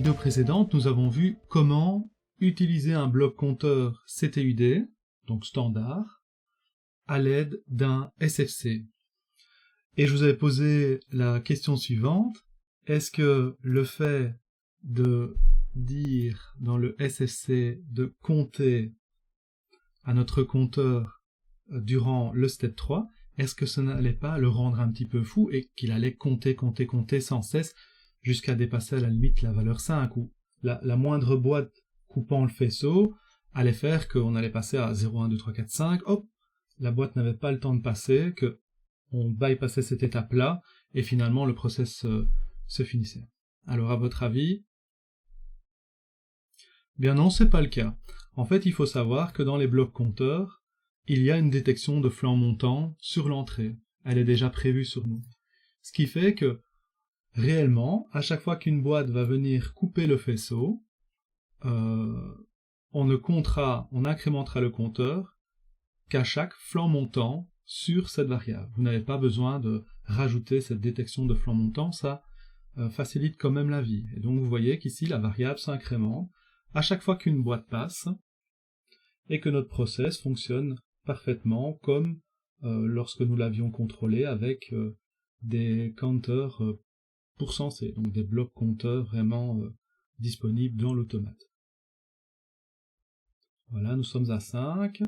vidéo précédente, nous avons vu comment utiliser un bloc compteur CTUD, donc standard, à l'aide d'un SFC. Et je vous avais posé la question suivante, est-ce que le fait de dire dans le SFC de compter à notre compteur durant le step 3, est-ce que ça n'allait pas le rendre un petit peu fou et qu'il allait compter sans cesse jusqu'à dépasser à la limite la valeur 5 ou la moindre boîte coupant le faisceau allait faire qu'on allait passer à 0, 1, 2, 3, 4, 5, hop, la boîte n'avait pas le temps de passer, qu'on bypassait cette étape-là et finalement le process se finissait. Alors à votre avis? Bien non, c'est pas le cas. En fait, il faut savoir que dans les blocs compteurs, il y a une détection de flanc montant sur l'entrée. Elle est déjà prévue sur nous. Ce qui fait que, réellement, à chaque fois qu'une boîte va venir couper le faisceau, on incrémentera le compteur qu'à chaque flanc montant sur cette variable. Vous n'avez pas besoin de rajouter cette détection de flanc montant, ça facilite quand même la vie. Et donc vous voyez qu'ici, la variable s'incrémente à chaque fois qu'une boîte passe, et que notre process fonctionne parfaitement comme lorsque nous l'avions contrôlé avec des counters pour sensé, donc des blocs compteurs vraiment disponibles dans l'automate. Voilà, nous sommes à 5,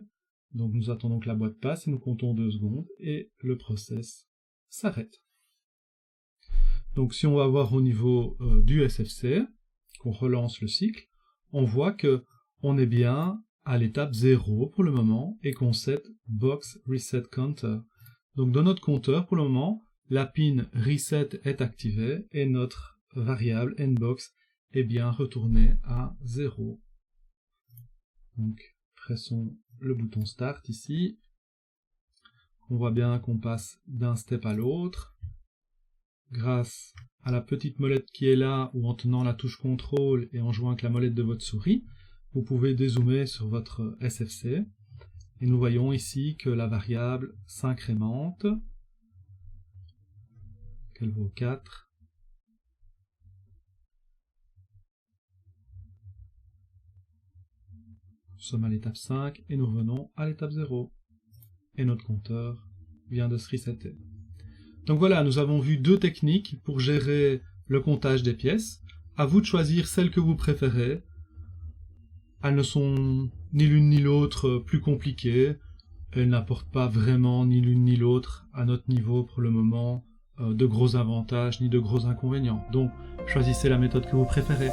donc nous attendons que la boîte passe et nous comptons 2 secondes et le process s'arrête. Donc si on va voir au niveau du SFC, qu'on relance le cycle, on voit que on est bien à l'étape 0 pour le moment et qu'on set box reset counter. Donc dans notre compteur pour le moment, la pin reset est activée et notre variable nbox est bien retournée à 0. Donc pressons le bouton start ici. On voit bien qu'on passe d'un step à l'autre. Grâce à la petite molette qui est là, ou en tenant la touche contrôle et en jouant avec la molette de votre souris, vous pouvez dézoomer sur votre SFC, et nous voyons ici que la variable s'incrémente, qu'elle vaut 4, nous sommes à l'étape 5, et nous revenons à l'étape 0, et notre compteur vient de se resetter. Donc voilà, nous avons vu 2 techniques pour gérer le comptage des pièces. À vous de choisir celle que vous préférez. Elles ne sont ni l'une ni l'autre plus compliquées. Elles n'apportent pas vraiment ni l'une ni l'autre à notre niveau pour le moment de gros avantages ni de gros inconvénients. Donc choisissez la méthode que vous préférez.